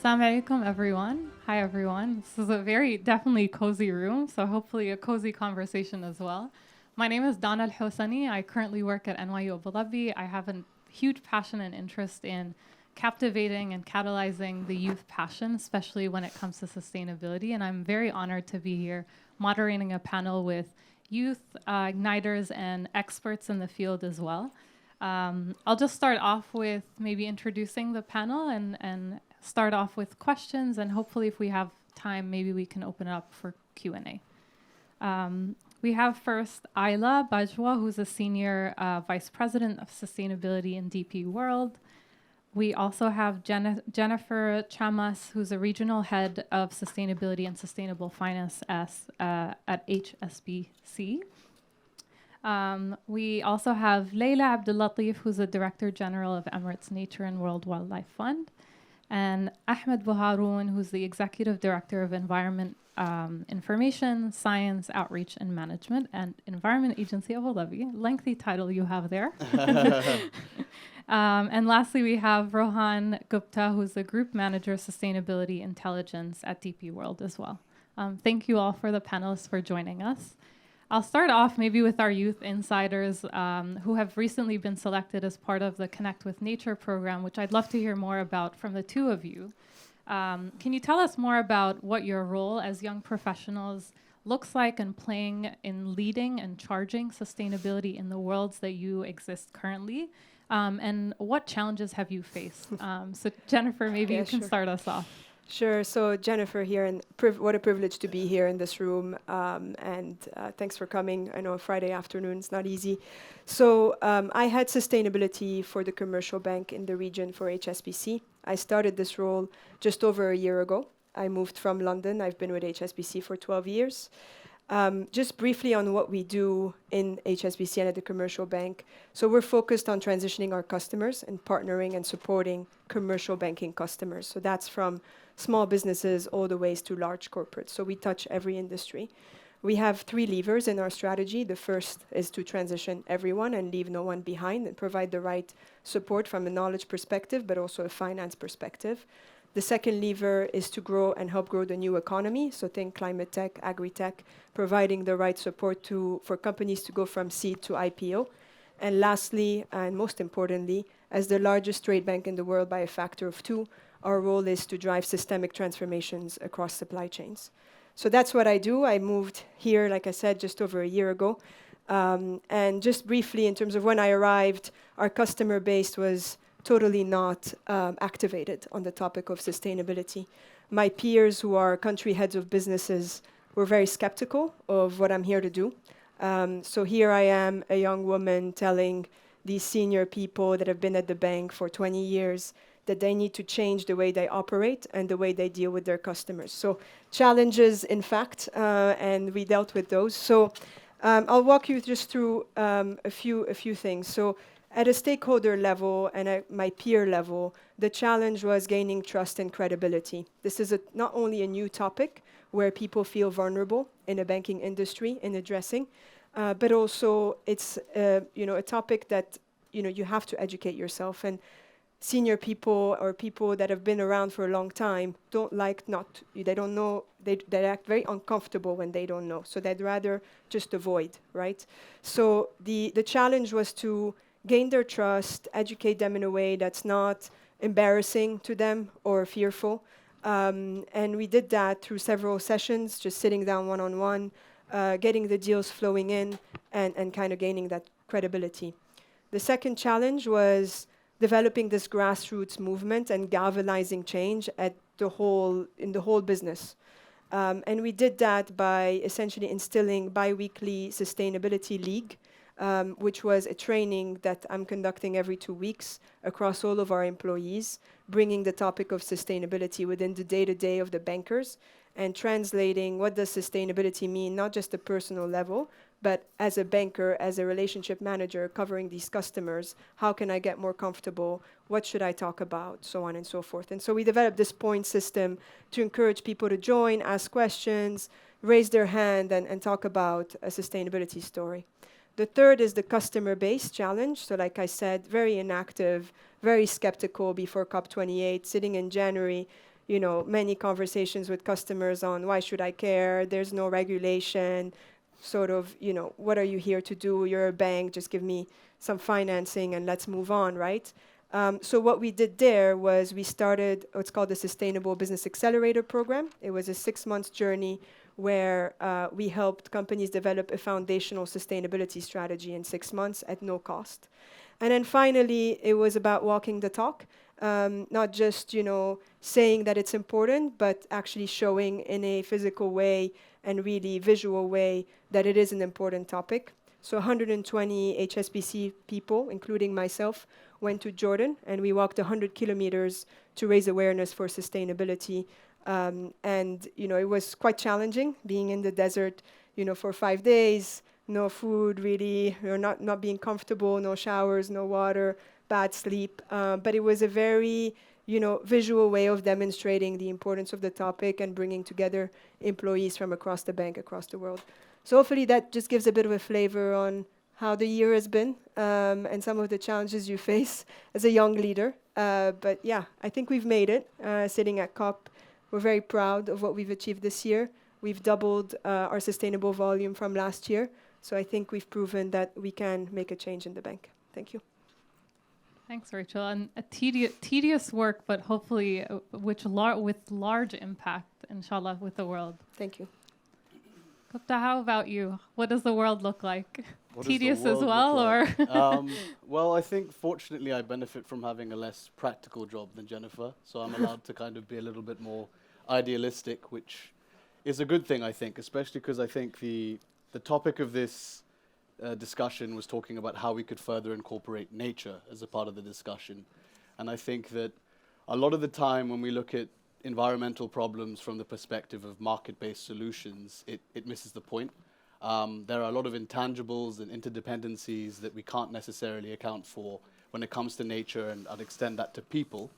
Assalamu alaikum, everyone. Hi, everyone. This is a very definitely cozy room, so hopefully a cozy conversation as well. My name is AlHosani. I currently work at NYU Abu Dhabi. I have a huge passion and interest in captivating and catalyzing the youth passion, especially when it comes to sustainability. And I'm very honored to be here moderating a panel with youth igniters and experts in the field as well. I'll just start off with maybe introducing the panel and start off with questions, and hopefully if we have time, maybe we can open it up for Q&A. We have first Ayla Bajwa, who's a Senior Vice President of Sustainability in DP World. We also have Jennifer Chamas, who's a Regional Head of Sustainability and Sustainable Finance at HSBC. We also have Leila Abdulmuttaleb, who's the Director General of Emirates Nature and World Wildlife Fund, and Ahmed Baharoon, who's the Executive Director of Environment Information, Science, Outreach, and Management, and Environment Agency Abu Dhabi. Lengthy title you have there. And lastly, we have Rohan Gupta, who's the Group Manager Sustainability Intelligence at DP World as well. Thank you all for the panelists for joining us. I'll start off maybe with our youth insiders who have recently been selected as part of the Connect with Nature program, which I'd love to hear more about from the two of you. Can you tell us more about what your role as young professionals looks like in playing in leading and charging sustainability in the worlds that you exist currently? And what challenges have you faced? So Jennifer, maybe you can start us off. Sure. So Jennifer here, and what a privilege to be here in this room. And thanks for coming. I know Friday afternoon is not easy. So I had sustainability for the commercial bank in the region for HSBC. I started this role just over a year ago. I moved from London. I've been with HSBC for 12 years. Just briefly on what we do in HSBC and at the commercial bank. So we're focused on transitioning our customers and partnering and supporting commercial banking customers. So that's from small businesses all the way to large corporates. So we touch every industry. We have 3 levers in our strategy. The first is to transition everyone and leave no one behind and provide the right support from a knowledge perspective, but also a finance perspective. The second lever is to grow and help grow the new economy. So think climate tech, agri-tech, providing the right support for companies to go from seed to IPO. And lastly, and most importantly, as the largest trade bank in the world by a factor of 2, our role is to drive systemic transformations across supply chains. So that's what I do. I moved here, like I said, just over a year ago. And just briefly, in terms of when I arrived, our customer base was totally not activated on the topic of sustainability. My peers, who are country heads of businesses, were very skeptical of what I'm here to do. So here I am, a young woman telling these senior people that have been at the bank for 20 years that they need to change the way they operate and the way they deal with their customers. So challenges, in fact, and we dealt with those. So I'll walk you just through a few things. So at a stakeholder level and at my peer level, the challenge was gaining trust and credibility. This is not only a new topic where people feel vulnerable in a banking industry in addressing, but also it's a topic that you have to educate yourself. And senior people or people that have been around for a long time they don't know, they act very uncomfortable when they don't know. So they'd rather just avoid, right? So the challenge was to gain their trust, educate them in a way that's not embarrassing to them or fearful. And we did that through several sessions, just sitting down one-on-one, getting the deals flowing in and kind of gaining that credibility. The second challenge was developing this grassroots movement and galvanizing change in the whole business. And we did that by essentially instilling bi-weekly Sustainability League, which was a training that I'm conducting every 2 weeks across all of our employees, bringing the topic of sustainability within the day-to-day of the bankers and translating what does sustainability mean, not just at personal level, but as a banker, as a relationship manager covering these customers, how can I get more comfortable? What should I talk about? So on and so forth. And so we developed this point system to encourage people to join, ask questions, raise their hand, and talk about a sustainability story. The third is the customer-based challenge. So like I said, very inactive, very skeptical before COP28, sitting in January, many conversations with customers on why should I care? There's no regulation. Sort of, what are you here to do? You're a bank, just give me some financing and let's move on, right? So what we did there was we started what's called the Sustainable Business Accelerator Program. It was a 6-month journey where we helped companies develop a foundational sustainability strategy in 6 months at no cost. And then finally, it was about walking the talk, not just, saying that it's important, but actually showing in a physical way and really visual way that it is an important topic. So 120 HSBC people, including myself, went to Jordan, and we walked 100 kilometers to raise awareness for sustainability. And, it was quite challenging being in the desert, for 5 days, no food really, not being comfortable, no showers, no water, bad sleep. But it was a very, visual way of demonstrating the importance of the topic and bringing together employees from across the bank, across the world. So hopefully that just gives a bit of a flavor on how the year has been and some of the challenges you face as a young leader. But yeah, I think we've made it sitting at COP. We're very proud of what we've achieved this year. We've doubled our sustainable volume from last year. So I think we've proven that we can make a change in the bank. Thank you. Thanks, Rachel. And a tedious work, but hopefully with large impact, inshallah, with the world. Thank you. Gupta, how about you? What does the world look like? What Tedious as well, or? Well, I think fortunately I benefit from having a less practical job than Jennifer, so I'm allowed to kind of be a little bit more idealistic, which is a good thing, I think, especially because I think the topic of this discussion was talking about how we could further incorporate nature as a part of the discussion. And I think that a lot of the time when we look at environmental problems from the perspective of market-based solutions, it misses the point. There are a lot of intangibles and interdependencies that we can't necessarily account for when it comes to nature, and I'd extend that to people,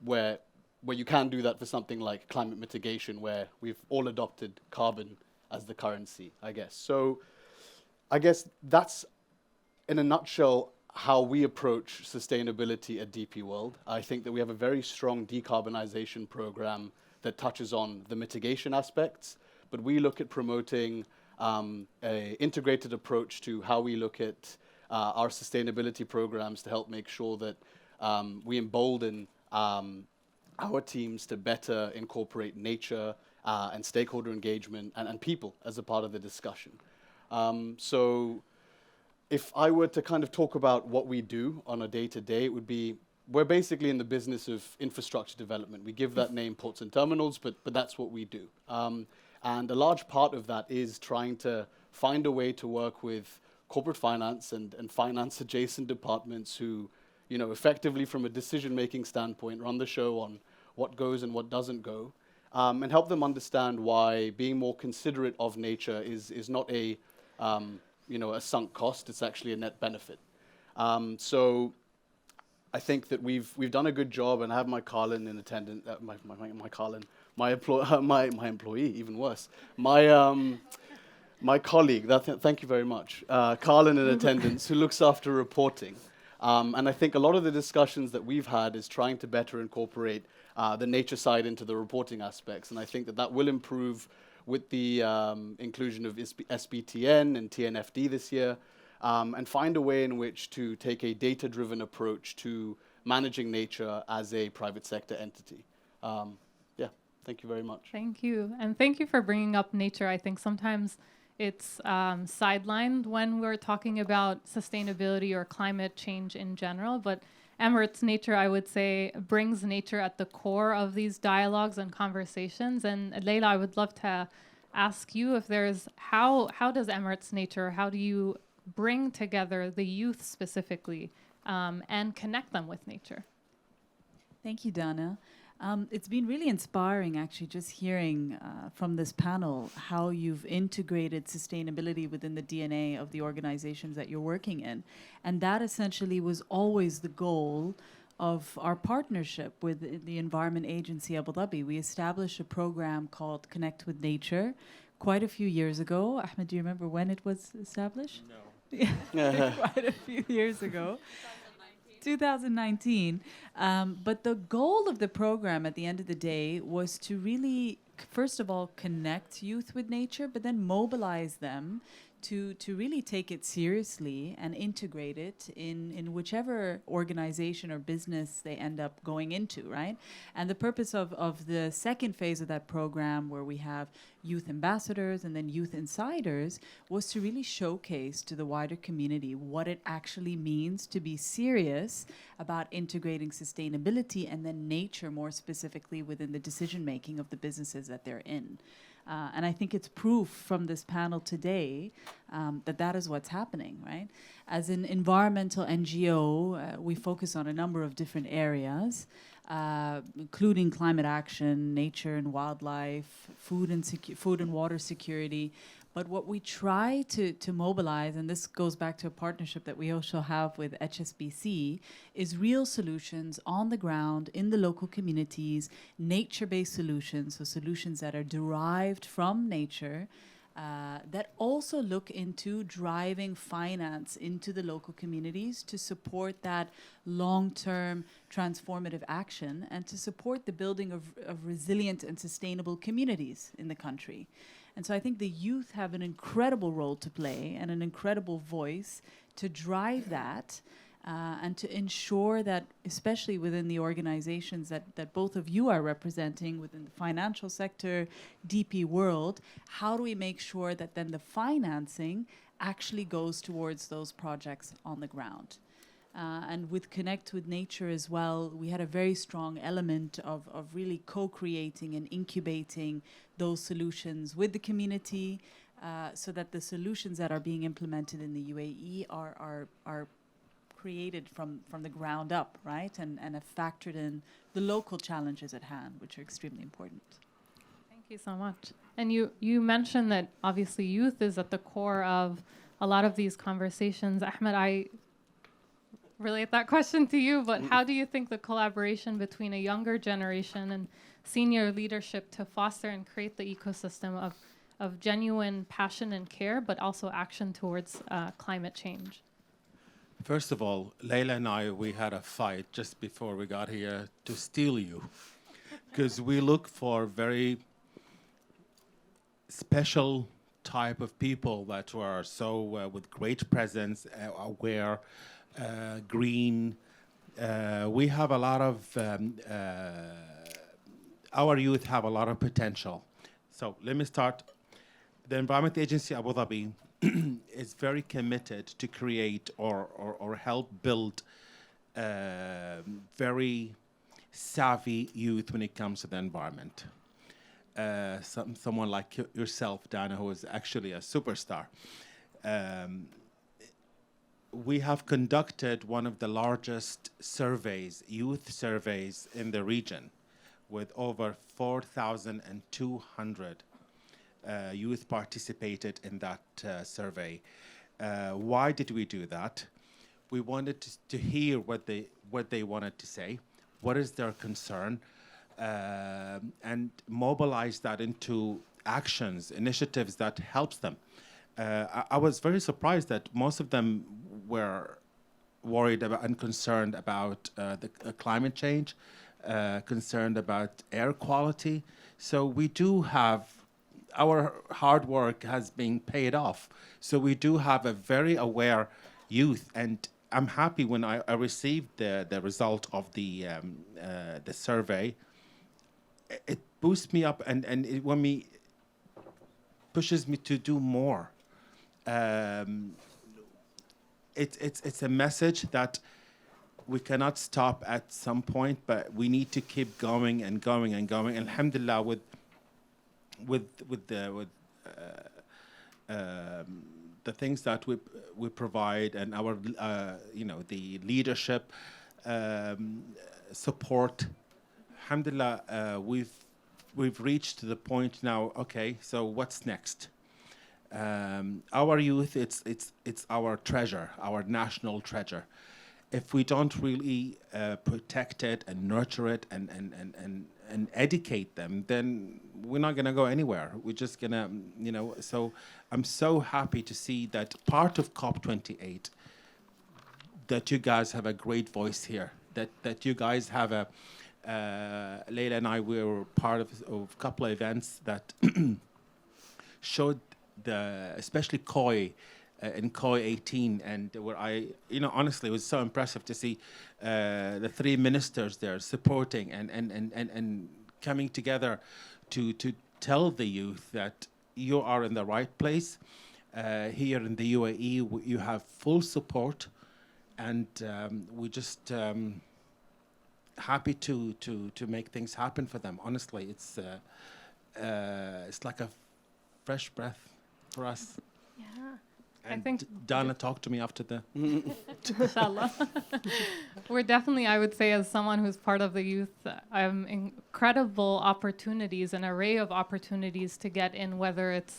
where you can do that for something like climate mitigation, where we've all adopted carbon as the currency, I guess. So I guess that's, in a nutshell, how we approach sustainability at DP World. I think that we have a very strong decarbonization program that touches on the mitigation aspects, but we look at promoting an integrated approach to how we look at our sustainability programs to help make sure that we embolden our teams to better incorporate nature and stakeholder engagement and people as a part of the discussion. So if I were to kind of talk about what we do on a day-to-day, it would be, we're basically in the business of infrastructure development. We give that name ports and terminals, but that's what we do. And a large part of that is trying to find a way to work with corporate finance and finance adjacent departments who, effectively from a decision-making standpoint, run the show on what goes and what doesn't go, and help them understand why being more considerate of nature is not a sunk cost. It's actually a net benefit. So I think that we've done a good job, and I have my Carlin in attendance. My employee, even worse. My colleague. Thank you very much, Carlin in attendance, who looks after reporting. And I think a lot of the discussions that we've had is trying to better incorporate the nature side into the reporting aspects, and I think that will improve with the inclusion of SBTN and TNFD this year, and find a way in which to take a data-driven approach to managing nature as a private sector entity. Thank you very much. Thank you. And thank you for bringing up nature. I think sometimes it's sidelined when we're talking about sustainability or climate change in general, but Emirates Nature, I would say, brings nature at the core of these dialogues and conversations. And Leila, I would love to ask you if there's, how does Emirates Nature, how do you bring together the youth specifically and connect them with nature? Thank you, Dana. It's been really inspiring, actually, just hearing from this panel how you've integrated sustainability within the DNA of the organizations that you're working in. And that essentially was always the goal of our partnership with the Environment Agency Abu Dhabi. We established a program called Connect with Nature quite a few years ago. Ahmed, do you remember when it was established? No. Quite a few years ago. 2019. But the goal of the program at the end of the day was to really, first of all, connect youth with nature, but then mobilize them to really take it seriously and integrate it in whichever organization or business they end up going into, right? And the purpose of the second phase of that program, where we have youth ambassadors and then youth insiders, was to really showcase to the wider community what it actually means to be serious about integrating sustainability and then nature more specifically within the decision making of the businesses that they're in. And I think it's proof from this panel today that that is what's happening, right? As an environmental NGO, we focus on a number of different areas, including climate action, nature and wildlife, food and water security. But what we try to mobilize, and this goes back to a partnership that we also have with HSBC, is real solutions on the ground in the local communities, nature-based solutions, so solutions that are derived from nature, that also look into driving finance into the local communities to support that long-term transformative action and to support the building of resilient and sustainable communities in the country. And so I think the youth have an incredible role to play and an incredible voice to drive that and to ensure that, especially within the organizations that both of you are representing within the financial sector, DP world, how do we make sure that then the financing actually goes towards those projects on the ground? And with Connect with Nature as well, we had a very strong element of really co-creating and incubating those solutions with the community so that the solutions that are being implemented in the UAE are created from the ground up, right? And have factored in the local challenges at hand, which are extremely important. Thank you so much. And you mentioned that obviously youth is at the core of a lot of these conversations. Ahmed, I relate that question to you, but how do you think the collaboration between a younger generation and senior leadership to foster and create the ecosystem of genuine passion and care, but also action towards climate change? First of all, Layla and I, we had a fight just before we got here to steal you, because we look for very special type of people that were so with great presence, aware, green. We have a lot of, our youth have a lot of potential. So let me start. The Environment Agency Abu Dhabi is very committed to create or help build very savvy youth when it comes to the environment. Someone like yourself, Dana, who is actually a superstar. We have conducted one of the largest surveys, youth surveys in the region, with over 4,200 youth participated in that survey. Why did we do that? We wanted to hear what they wanted to say, what is their concern, and mobilize that into actions, initiatives that helps them. I was very surprised that most of them were worried about and concerned about the climate change, concerned about air quality. So we do have, our hard work has been paid off. So we do have a very aware youth, and I'm happy when I received the result of the survey. It boosts me up and it pushes me to do more. It's a message that we cannot stop at some point, but we need to keep going and going and going. Alhamdulillah, with the things that we provide and our the leadership support. Alhamdulillah, we've reached to the point now. Okay, so what's next? Our youth, it's our treasure, our national treasure. If we don't really protect it and nurture it and educate them, then we're not going to go anywhere. We're just going to, so I'm so happy to see that part of COP28, that you guys have a great voice here. That you guys have a. Leila and I were part of a couple of events that showed especially KOI in KOI 18, and where honestly, it was so impressive to see the three ministers there supporting and coming together to tell the youth that you are in the right place. Here in the UAE, you have full support, and we just happy to make things happen for them. Honestly, it's like a fresh breath for us. Yeah. And I think Dana talked to me after the. Inshallah. We're definitely, I would say, as someone who's part of the youth, incredible opportunities, an array of opportunities to get in, whether it's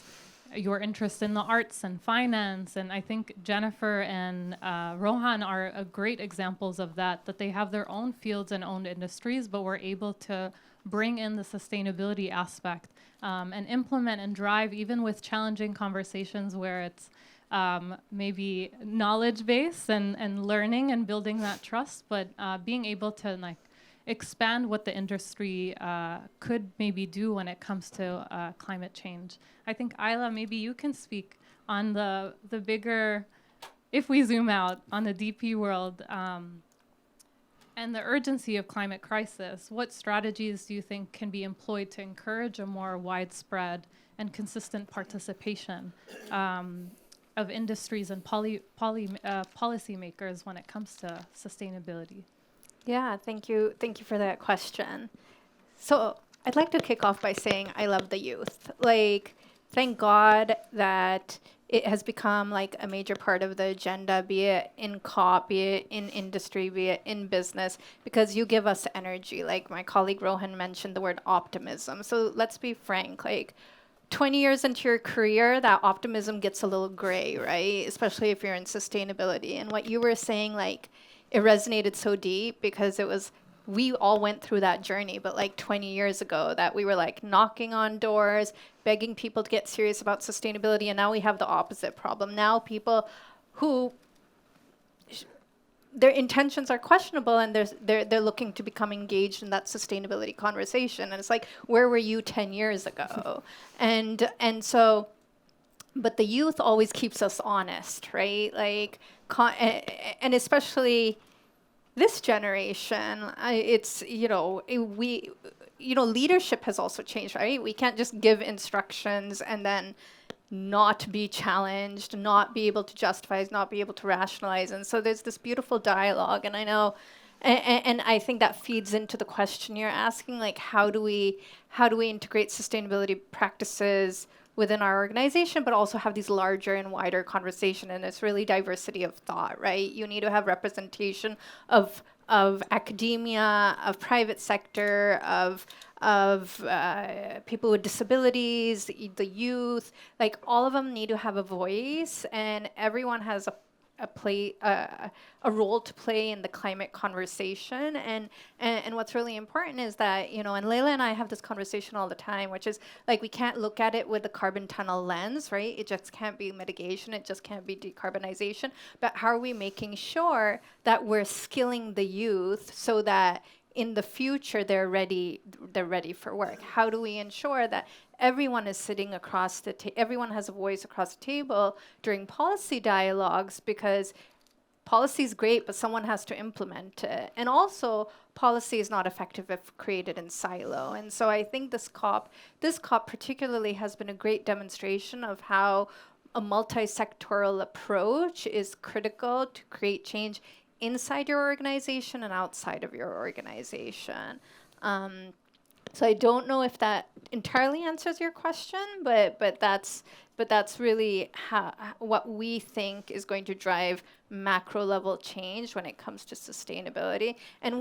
your interest in the arts and finance. And I think Jennifer and Rohan are great examples of that they have their own fields and own industries, but we're able to bring in the sustainability aspect and implement and drive, even with challenging conversations where it's maybe knowledge-based and learning and building that trust, but being able to expand what the industry could maybe do when it comes to climate change. I think, Ayla, maybe you can speak on the bigger, if we zoom out, on the DP world and the urgency of climate crisis. What strategies do you think can be employed to encourage a more widespread and consistent participation of industries and policymakers when it comes to sustainability? Yeah, thank you. Thank you for that question. So I'd like to kick off by saying I love the youth. Thank God that it has become a major part of the agenda, be it in COP, be it in industry, be it in business, because you give us energy. Like my colleague Rohan mentioned the word optimism. So let's be frank, 20 years into your career, that optimism gets a little gray, right? Especially if you're in sustainability. And what you were saying, it resonated so deep because we all went through that journey, but 20 years ago that we were knocking on doors, begging people to get serious about sustainability. And now we have the opposite problem. Now people who their intentions are questionable and they're looking to become engaged in that sustainability conversation. And it's where were you 10 years ago? and so, but the youth always keeps us honest, right? And especially this generation, leadership has also changed, right? We can't just give instructions and then not be challenged, not be able to justify, not be able to rationalize. And so there's this beautiful dialogue. And I know, and I think that feeds into the question you're asking, how do we integrate sustainability practices within our organization, but also have these larger and wider conversation. And it's really diversity of thought, right? You need to have representation of academia, of private sector, of people with disabilities, the youth. All of them need to have a voice, and everyone has a role to play in the climate conversation. And what's really important is that, and Leila and I have this conversation all the time, which is we can't look at it with the carbon tunnel lens, right? It just can't be mitigation. It just can't be decarbonization. But how are we making sure that we're skilling the youth so that in the future they're ready for work? How do we ensure that everyone is sitting across everyone has a voice across the table during policy dialogues? Because policy is great, but someone has to implement it. And also, policy is not effective if created in silo. And so I think this COP particularly has been a great demonstration of how a multi-sectoral approach is critical to create change inside your organization and outside of your organization. So I don't know if that entirely answers your question, but that's really what we think is going to drive macro level change when it comes to sustainability. And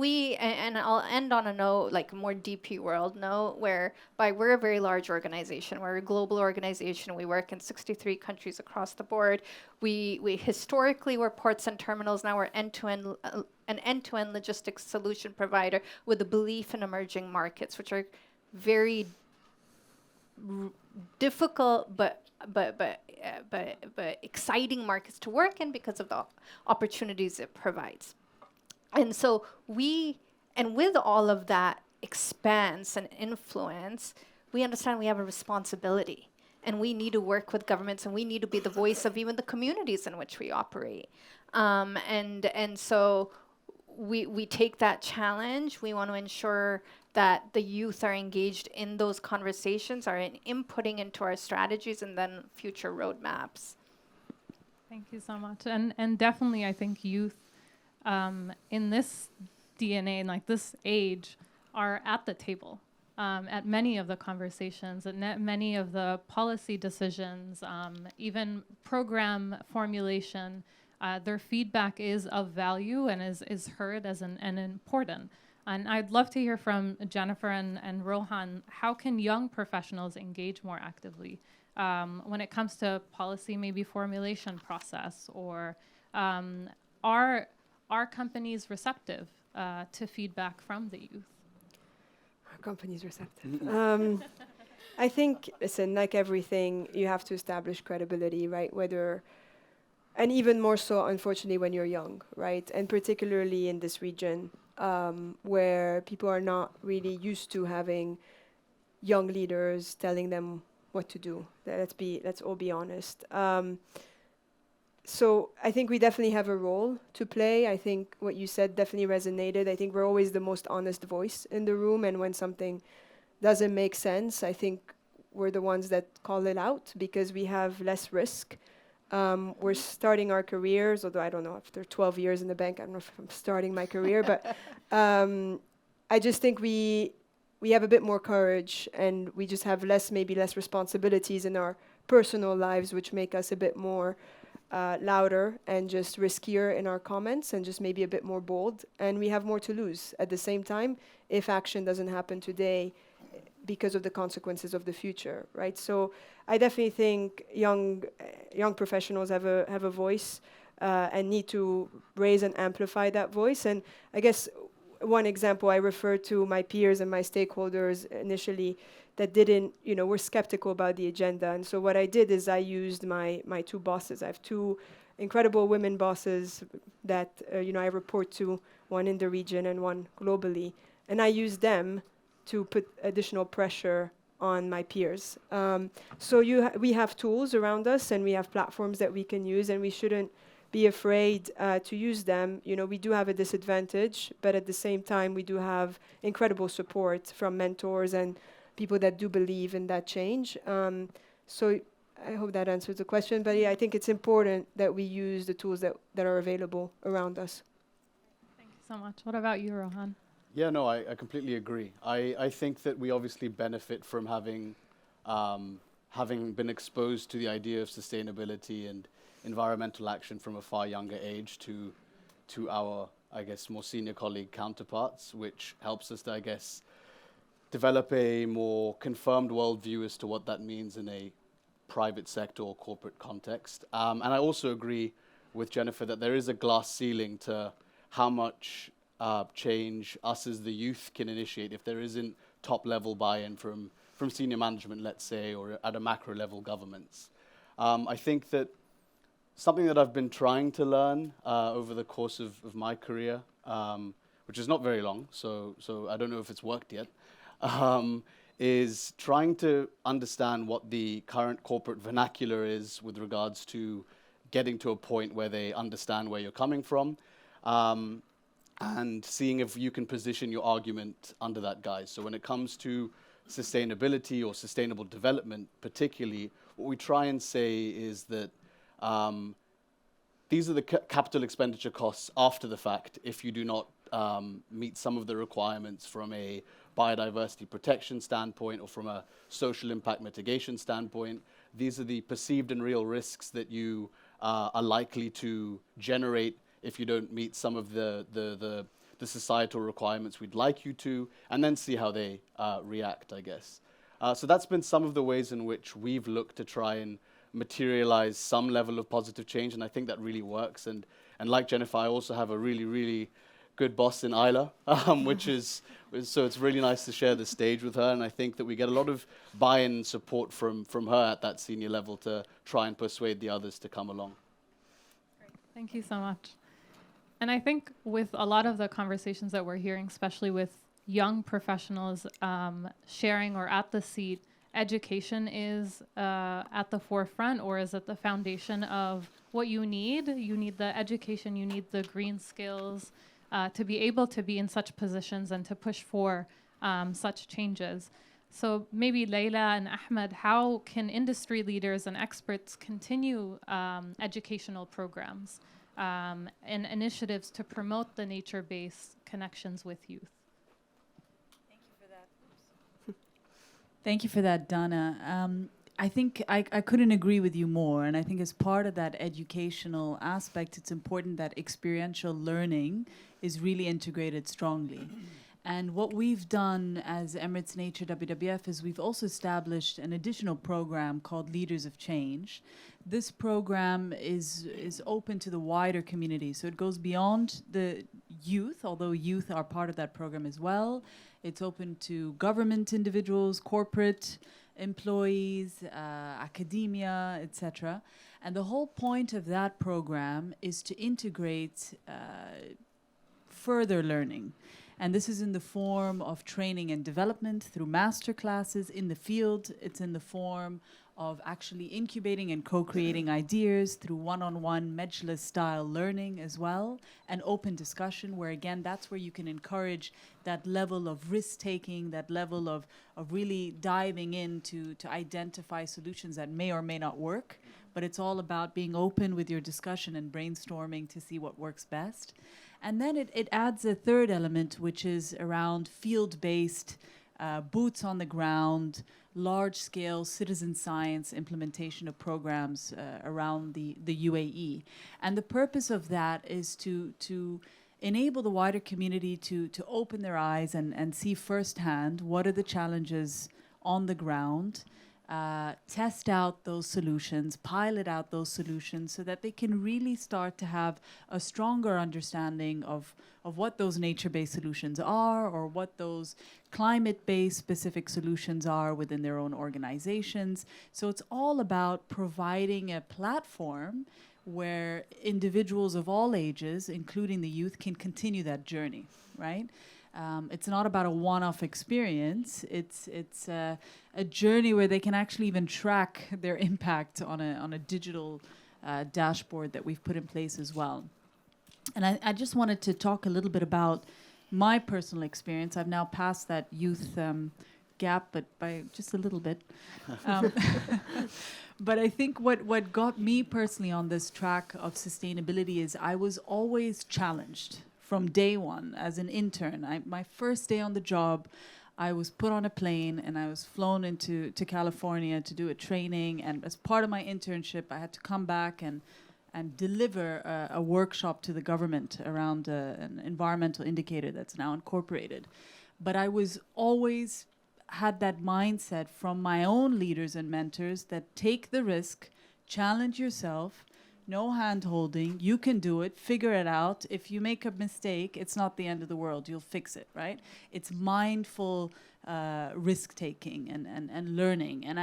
I'll end on a note, a more DP world note, whereby we're a very large organization. We're a global organization. We work in 63 countries across the board. We historically were ports and terminals. Now we're an end-to-end logistics solution provider with a belief in emerging markets, which are very difficult but exciting markets to work in because of the opportunities it provides. And so with all of that expanse and influence, we understand we have a responsibility, and we need to work with governments, and we need to be the voice of even the communities in which we operate. And so we take that challenge. We want to ensure that the youth are engaged in those conversations, are inputting into our strategies and then future roadmaps. Thank you so much. And definitely, I think youth in this DNA, and like this age, are at the table at many of the conversations, at many of the policy decisions, even program formulation. Their feedback is of value and is heard as an important. And I'd love to hear from Jennifer and Rohan, how can young professionals engage more actively when it comes to policy, maybe formulation process, or are companies receptive to feedback from the youth? Are companies receptive? I think, listen, like everything, you have to establish credibility, right? And even more so, unfortunately, when you're young, right? And particularly in this region, where people are not really used to having young leaders telling them what to do. Let's all be honest. So I think we definitely have a role to play. I think what you said definitely resonated. I think we're always the most honest voice in the room, and when something doesn't make sense, I think we're the ones that call it out because we have less risk. We're starting our careers, although I don't know, after 12 years in the bank, I don't know if I'm starting my career, but I just think we have a bit more courage, and we just have maybe less responsibilities in our personal lives, which make us a bit more louder and just riskier in our comments and just maybe a bit more bold. And we have more to lose at the same time if action doesn't happen today because of the consequences of the future, right? So I definitely think young professionals have a voice and need to raise and amplify that voice. And I guess one example, I referred to my peers and my stakeholders initially that were skeptical about the agenda. And so what I did is I used my two bosses. I have two incredible women bosses that I report to, one in the region and one globally. And I used them to put additional pressure on my peers. So we have tools around us, and we have platforms that we can use, and we shouldn't be afraid to use them. We do have a disadvantage, but at the same time, we do have incredible support from mentors and people that do believe in that change. So I hope that answers the question. But yeah, I think it's important that we use the tools that are available around us. Thank you so much. What about you, Rohan? Yeah, no, I completely agree. I think that we obviously benefit from having been exposed to the idea of sustainability and environmental action from a far younger age to our, I guess, more senior colleague counterparts, which helps us to, I guess, develop a more confirmed worldview as to what that means in a private sector or corporate context. And I also agree with Jennifer that there is a glass ceiling to how much change us as the youth can initiate if there isn't top-level buy-in from senior management, let's say, or at a macro-level governments. I think that something that I've been trying to learn over the course of my career, which is not very long, so I don't know if it's worked yet, is trying to understand what the current corporate vernacular is with regards to getting to a point where they understand where you're coming from, and seeing if you can position your argument under that guise. So when it comes to sustainability or sustainable development particularly, what we try and say is that these are the capital expenditure costs after the fact if you do not meet some of the requirements from a biodiversity protection standpoint or from a social impact mitigation standpoint. These are the perceived and real risks that you are likely to generate if you don't meet some of the societal requirements we'd like you to, and then see how they react, I guess. So that's been some of the ways in which we've looked to try and materialize some level of positive change, and I think that really works. And like Jennifer, I also have a really, really good boss in Isla, so it's really nice to share the stage with her, and I think that we get a lot of buy-in and support from her at that senior level to try and persuade the others to come along. Thank you so much. And I think with a lot of the conversations that we're hearing, especially with young professionals sharing or at the seat, education is at the forefront, or is at the foundation of what you need. You need the education, you need the green skills to be able to be in such positions and to push for such changes. So maybe Layla and Ahmed, how can industry leaders and experts continue educational programs and initiatives to promote the nature-based connections with youth? Thank you for that, Dana. I think I couldn't agree with you more. And I think as part of that educational aspect, it's important that experiential learning is really integrated strongly. And what we've done as Emirates Nature WWF is we've also established an additional program called Leaders of Change. This program is open to the wider community. So it goes beyond the youth, although youth are part of that program as well. It's open to government individuals, corporate employees, academia, etc. And the whole point of that program is to integrate further learning. And this is in the form of training and development through master classes in the field. It's in the form of actually incubating and co-creating ideas through one-on-one Majlis-style learning as well, and open discussion, where again, that's where you can encourage that level of risk-taking, that level of really diving in to identify solutions that may or may not work. But it's all about being open with your discussion and brainstorming to see what works best. And then it adds a third element, which is around field-based, boots on the ground, large-scale citizen science implementation of programs around the UAE. And the purpose of that is to enable the wider community to open their eyes and see firsthand what are the challenges on the ground, test out those solutions, pilot out those solutions, so that they can really start to have a stronger understanding of what those nature-based solutions are, or what those climate-based specific solutions are within their own organizations. So it's all about providing a platform where individuals of all ages, including the youth, can continue that journey, right? It's not about a one-off experience. It's a journey where they can actually even track their impact on a digital dashboard that we've put in place as well. And I just wanted to talk a little bit about my personal experience. I've now passed that youth gap, but by just a little bit. But I think what got me personally on this track of sustainability is I was always challenged from day one as an intern. My first day on the job, I was put on a plane and I was flown to California to do a training. And as part of my internship, I had to come back and deliver a workshop to the government around an environmental indicator that's now incorporated. But I was always had that mindset from my own leaders and mentors that take the risk, challenge yourself, no hand-holding, you can do it, figure it out. If you make a mistake, it's not the end of the world, you'll fix it, right? It's mindful risk-taking and learning. And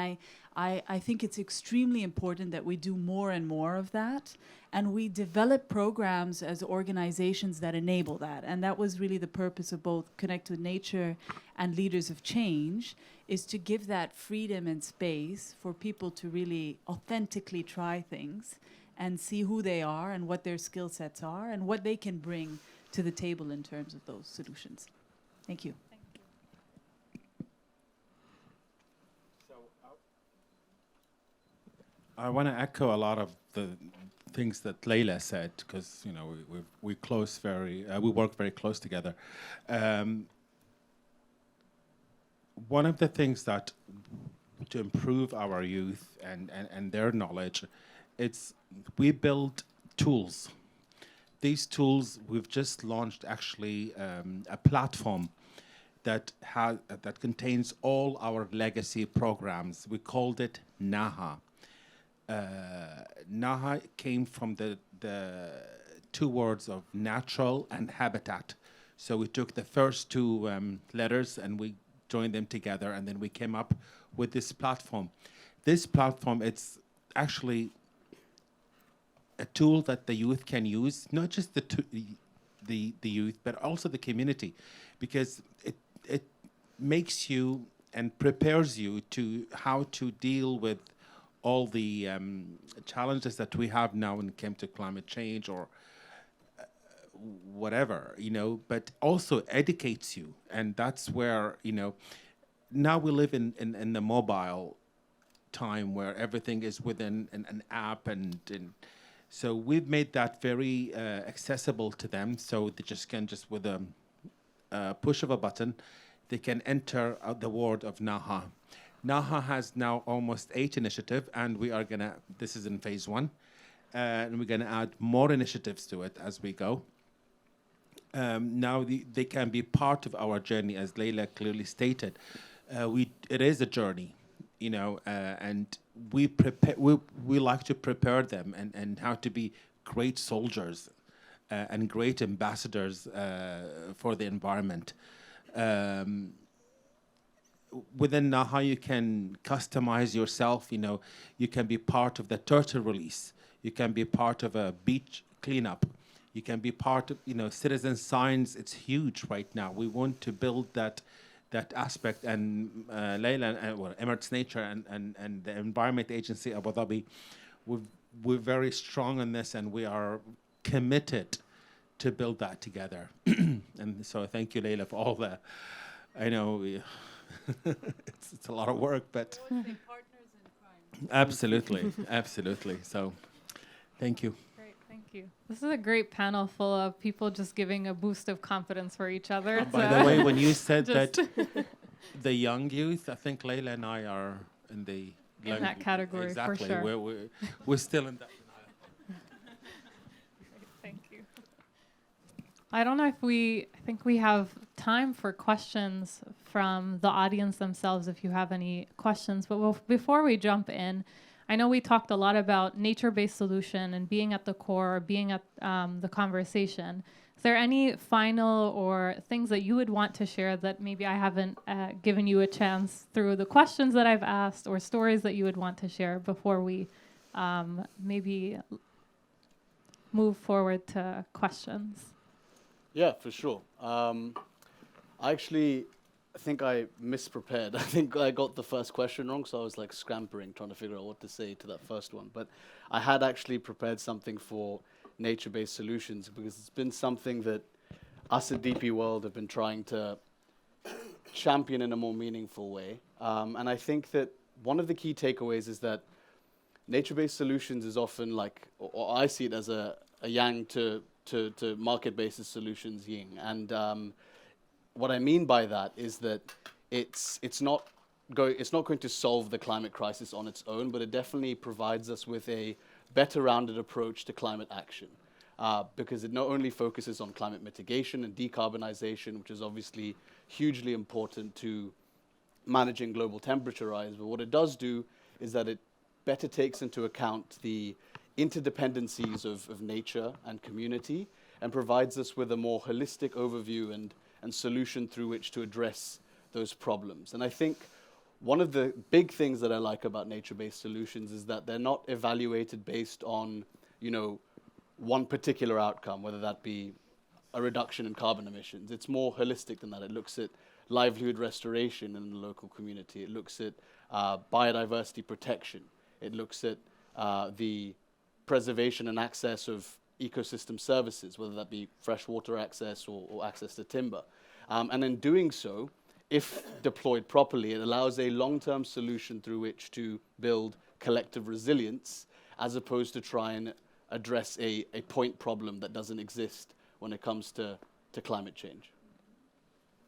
I think it's extremely important that we do more and more of that. And we develop programs as organizations that enable that. And that was really the purpose of both Connect with Nature and Leaders of Change, is to give that freedom and space for people to really authentically try things and see who they are and what their skill sets are and what they can bring to the table in terms of those solutions. Thank you. I want to echo a lot of the things that Layla said, because we work very close together. One of the things that to improve our youth and their knowledge, we build tools. These tools, we've just launched actually a platform that contains all our legacy programs. We called it NAHA. NAHA came from the two words of natural and habitat. So we took the first two letters and we joined them together, and then we came up with this platform. This platform, it's actually a tool that the youth can use, not just the youth, but also the community, because it makes you and prepares you to how to deal with all the challenges that we have now when it comes to climate change or whatever, but also educates you. And that's where, now we live in the mobile time where everything is within an app, and so we've made that very accessible to them, so they just with a push of a button, they can enter the world of Naha. Naha has now almost 8 initiatives, and this is in phase 1, and we're gonna add more initiatives to it as we go. Now they can be part of our journey, as Leila clearly stated. It is a journey, and we like to prepare them and how to be great soldiers and great ambassadors for the environment. Within Naha, you can customize yourself. You can be part of the turtle release. You can be part of a beach cleanup. You can be part of, citizen science. It's huge right now. We want to build that aspect. And Leila, Emirates Nature and the Environment Agency Abu Dhabi, we're very strong on this, and we are committed to build that together. And so thank you, Leila, for all that. I know it's a lot of work, but Partners in crime. absolutely. So thank you. Great, thank you. This is a great panel full of people just giving a boost of confidence for each other. By the way, when you said that the young youth, I think Leila and I are in that category, exactly, for sure. We're still in that. Thank you. I don't know if I think we have time for questions from the audience themselves, if you have any questions. But before we jump in, I know we talked a lot about nature-based solution and being at the core, being at the conversation. Is there any final or things that you would want to share that maybe I haven't given you a chance through the questions that I've asked, or stories that you would want to share before we maybe move forward to questions? Yeah, for sure. I think I misprepared. I think I got the first question wrong, so I was like scampering, trying to figure out what to say to that first one. But I had actually prepared something for nature-based solutions, because it's been something that us at DP World have been trying to champion in a more meaningful way. And I think that one of the key takeaways is that nature-based solutions is often like, or I see it as a yang to market-based solutions yin. And what I mean by that is that it's not going to solve the climate crisis on its own, but it definitely provides us with a better rounded approach to climate action, because it not only focuses on climate mitigation and decarbonization, which is obviously hugely important to managing global temperature rise, but what it does do is that it better takes into account the interdependencies of nature and community, and provides us with a more holistic overview and solution through which to address those problems. And I think one of the big things that I like about nature-based solutions is that they're not evaluated based on, one particular outcome, whether that be a reduction in carbon emissions. It's more holistic than that. It looks at livelihood restoration in the local community. It looks at biodiversity protection. It looks at the preservation and access of ecosystem services, whether that be freshwater access or access to timber. And in doing so, if deployed properly, it allows a long-term solution through which to build collective resilience, as opposed to try and address a point problem that doesn't exist when it comes to climate change.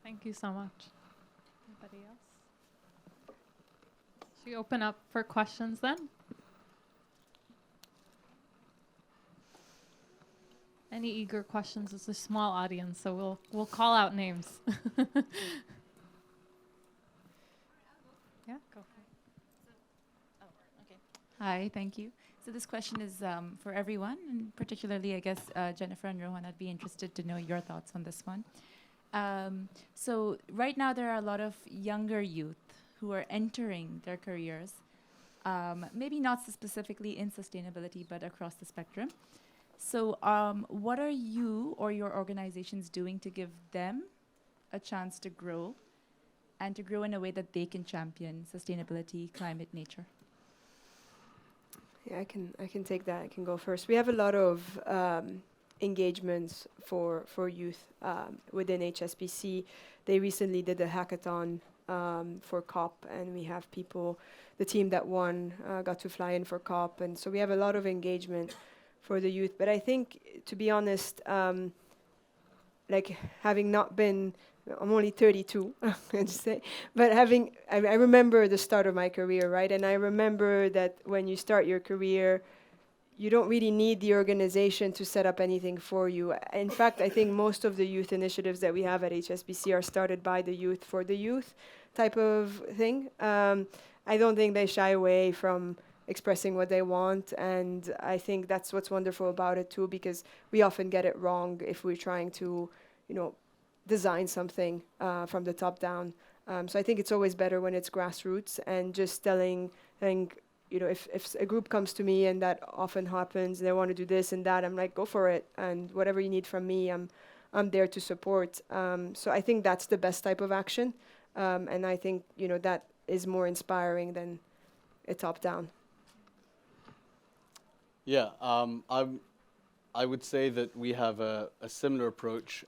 Thank you so much. Anybody else? Should we open up for questions then? Any eager questions? It's a small audience, so we'll call out names. Yeah, go for it. Okay. Hi, thank you. So this question is for everyone, and particularly, I guess, Jennifer and Rohan, I'd be interested to know your thoughts on this one. So right now there are a lot of younger youth who are entering their careers, maybe not specifically in sustainability, but across the spectrum. So what are you or your organizations doing to give them a chance to grow and to grow in a way that they can champion sustainability, climate, nature? Yeah, I can take that. I can go first. We have a lot of engagements for youth within HSBC. They recently did a hackathon for COP, and we have people, the team that won got to fly in for COP, and so we have a lot of engagement for the youth. But I think, to be honest, like having not been, I'm only 32, I just say, but I remember the start of my career, right? And I remember that when you start your career, you don't really need the organization to set up anything for you. In fact, I think most of the youth initiatives that we have at HSBC are started by the youth for the youth type of thing. I don't think they shy away from expressing what they want, and I think that's what's wonderful about it too, because we often get it wrong if we're trying to, design something from the top down. So I think it's always better when it's grassroots and just telling, if a group comes to me, and that often happens, they want to do this and that, I'm like, go for it, and whatever you need from me, I'm there to support. So I think that's the best type of action, and I think that is more inspiring than a top down. Yeah, I would say that we have a similar approach.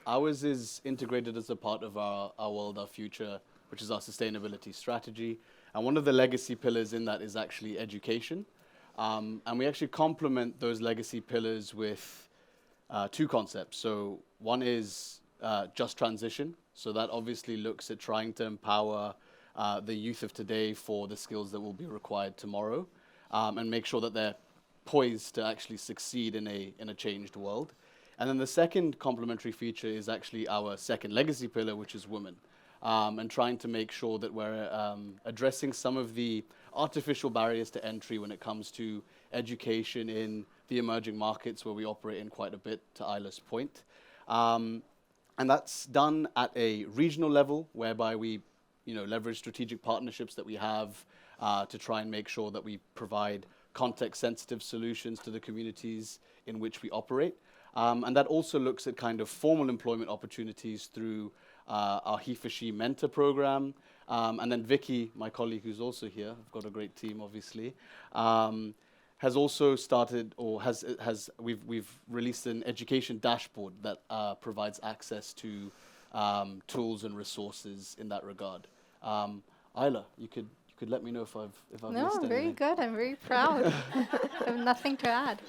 Ours is integrated as a part of our World, Our Future, which is our sustainability strategy. And one of the legacy pillars in that is actually education. And we actually complement those legacy pillars with two concepts. So one is just transition. So that obviously looks at trying to empower the youth of today for the skills that will be required tomorrow, and make sure that they're poised to actually succeed in a changed world. And then the second complementary feature is actually our second legacy pillar, which is women. And trying to make sure that we're addressing some of the artificial barriers to entry when it comes to education in the emerging markets where we operate in quite a bit, to Isla's point. And that's done at a regional level, whereby we leverage strategic partnerships that we have to try and make sure that we provide context-sensitive solutions to the communities in which we operate. And that also looks at kind of formal employment opportunities through our He for She mentor program. And then Vicky, my colleague who's also here, I've got a great team obviously, has also started, or we've released an education dashboard that provides access to tools and resources in that regard. Isla, you could let me know if I've missed anything. No, very good. I'm very proud. I have nothing to add.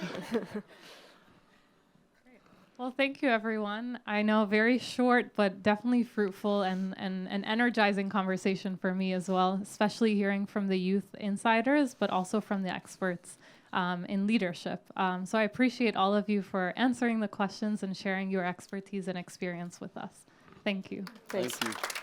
Well, thank you, everyone. I know, very short, but definitely fruitful and an energizing conversation for me as well, especially hearing from the youth insiders, but also from the experts in leadership. So I appreciate all of you for answering the questions and sharing your expertise and experience with us. Thank you. Thanks. Thank you.